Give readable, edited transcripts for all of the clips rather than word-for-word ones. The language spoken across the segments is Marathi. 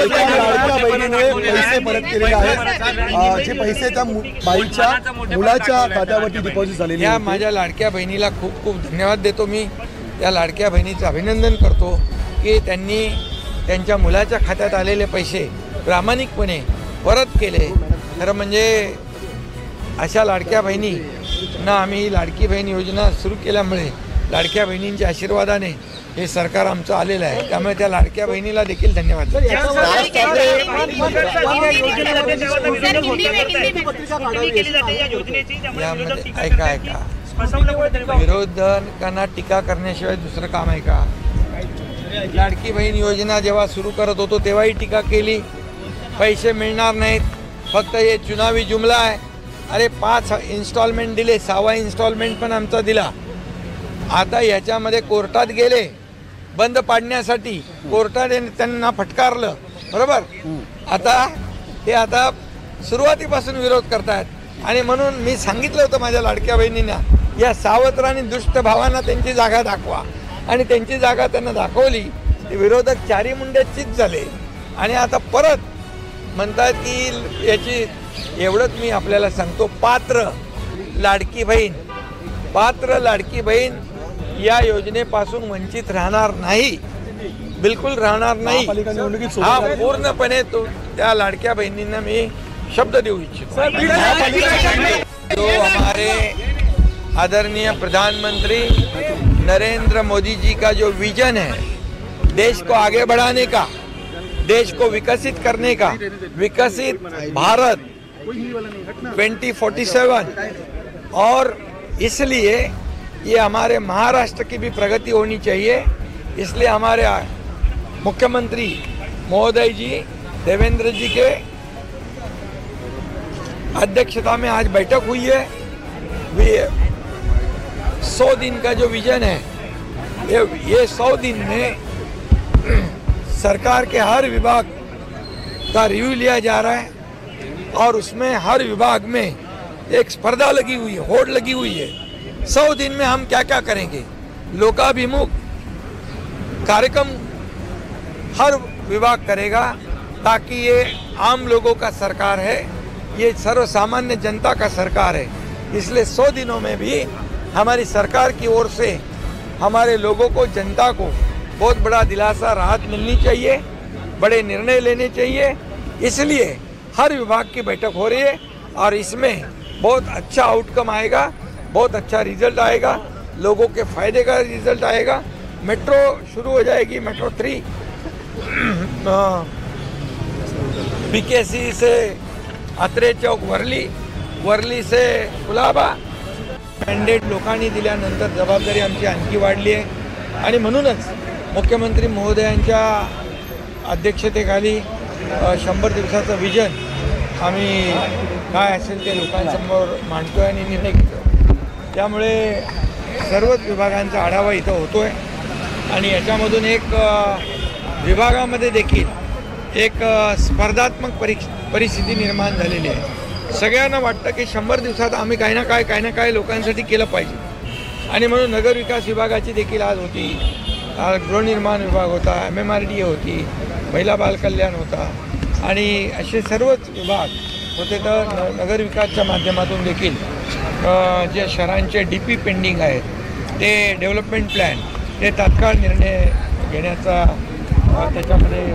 लाडक्या बहिणीने पैसे परत केलेले आहेत, जे पैसे त्या बाईच्या मुलाच्या खात्यावरती डिपॉझिट झालेले. या माझ्या लाडक्या बहिणीला खूप खूप धन्यवाद देतो मी. त्या लाडक्या बहिणीचं अभिनंदन करतो की त्यांनी त्यांच्या मुलाच्या खात्यात आलेले पैसे प्रामाणिकपणे परत केले. खरं म्हणजे अशा लाडक्या बहिणींना आम्ही लाडकी बहीण योजना सुरू केल्यामुळे लाडक्या बहिणींच्या आशीर्वादाने हे सरकार आमचं आलेलं आहे. त्यामुळे त्या लाडक्या बहिणीला देखील धन्यवाद. यामध्ये ऐका विरोधकांना टीका करण्याशिवाय दुसरं काम आहे का? लाडकी बहीण योजना जेव्हा सुरू करत होतो तेव्हाही टीका केली, पैसे मिळणार नाहीत, फक्त हे चुनावी जुमला आहे. अरे 5 इन्स्टॉलमेंट दिले, 6वा इन्स्टॉलमेंट पण आमचा दिला. आता याच्यामध्ये कोर्टात गेले बंद पाडण्यासाठी, कोर्टाने त्यांना फटकारलं, बरोबर. आता सुरुवातीपासून विरोध करतायत आणि म्हणून मी सांगितलं होतं माझ्या लाडक्या बहिणींना, या सावत्र आणि दुष्ट भावांना त्यांची जागा दाखवा. आणि त्यांची जागा त्यांना दाखवली. ते विरोधक चारी मुंड्याचीच झाले आणि आता परत म्हणतात की याची. एवढंच मी आपल्याला सांगतो, पात्र लाडकी बहीण या योजनेपासून वंचित राहणार नाही, बिलकुल राहणार नाही. हा पूर्णपणे त्या लाडक्या बहिणींना मी शब्द देऊ इच्छितो. जो हमारे आदरणीय प्रधानमंत्री नरेंद्र मोदी जी का जो विजन है, देश को आगे बढ़ाने का, देश को विकसित करने का, विकसित भारत 2047, और इसलिए ये हमारे महाराष्ट्र की भी प्रगति होनी चाहिए. इसलिए हमारे मुख्यमंत्री महोदय जी देवेंद्र जी के अध्यक्षता में आज बैठक हुई है. 100 दिन का जो विजन है, ये 100 दिन में सरकार के हर विभाग का रिव्यू लिया जा रहा है और उसमें हर विभाग में एक स्पर्धा लगी हुई है, होड़ लगी हुई है. 100 दिन में हम क्या क्या करेंगे, लोकाभिमुख कार्यक्रम हर विभाग करेगा, ताकि ये आम लोगों का सरकार है, ये सर्वसामान्य जनता का सरकार है. इसलिए 100 दिनों में भी हमारी सरकार की ओर से हमारे लोगों को, जनता को बहुत बड़ा दिलासा, राहत मिलनी चाहिए, बड़े निर्णय लेने चाहिए. इसलिए हर विभाग की बैठक हो रही है और इसमें बहुत अच्छा आउटकम आएगा, बहुत अच्छा रिजल्ट आएगा, लोगों के फायदे का रिजल्ट आएगा. मेट्रो शुरू हो जाएगी, मेट्रो 3 बीकेसी से अत्रे चौक वर्ली से कुलाबा. मॅन्डेट लोकांनी दिल्यानंतर जबाबदारी आमची आणखी वाढली आहे आणि म्हणूनच मुख्यमंत्री महोदयांच्या अध्यक्षतेखाली 100 दिवसाचं विजन आम्ही काय असेल ते लोकांसमोर मांडतो आहे आणि निर्णय घेतो. त्यामुळे सर्वच विभागांचा आढावा इथं होतो आहे आणि याच्यामधून एक विभागामध्ये देखील एक स्पर्धात्मक परिस्थिती निर्माण झालेली आहे. सगळ्यांना वाटतं की 100 दिवसात आम्ही काही ना काय लोकांसाठी केलं पाहिजे आणि म्हणून नगरविकास विभागाची देखील आज होती, गृहनिर्माण विभाग होता, MMRDA होती, महिला बालकल्याण होता आणि असे सर्वच विभाग होते. तर नगरविकासच्या माध्यमातून देखील जे शहरांचे DP पेंडिंग आहेत ते डेव्हलपमेंट प्लॅन ते तात्काळ निर्णय घेण्याचा त्याच्यामध्ये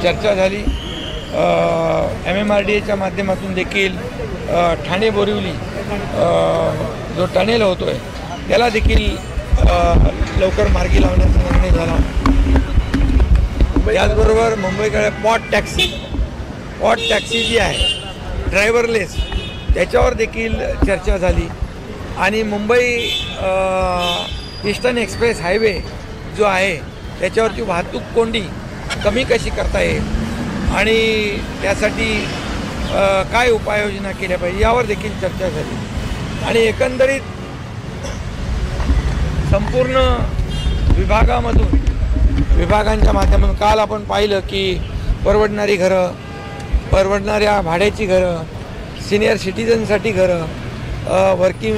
चर्चा झाली. MMRDAच्या माध्यमातून देखील ठाणे बोरिवली जो टनेल होतो आहे त्याला देखील लवकर मार्गी लावण्याचा निर्णय झाला. याचबरोबर मुंबईकडे पॉट टॅक्सी जी आहे ड्रायव्हरलेस त्याच्यावर देखील चर्चा झाली आणि मुंबई ईस्टर्न एक्सप्रेस हायवे जो आहे त्याच्यावरची वाहतूक कोंडी कमी कशी करता येईल आणि त्यासाठी काय उपाययोजना केल्या पाहिजे यावर देखील चर्चा झाली. आणि एकंदरीत संपूर्ण विभागांच्या माध्यमातून काल आपण पाहिलं की परवडणारी घरं, परवडणाऱ्या भाड्याची घरं, सिनियर सिटीजनसाठी घरं, वर्किंग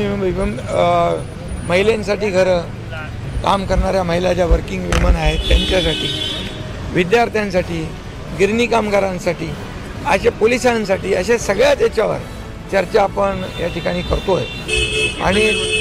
महिलांसाठी घरं, काम करणाऱ्या महिला ज्या वर्किंग विमन आहेत त्यांच्यासाठी विद्यार्थ्यांसाठी, गिरणी कामगारांसाठी, असे पोलिसांसाठी, अशा सगळ्याच याच्यावर चर्चा आपण या ठिकाणी करतोय. आणि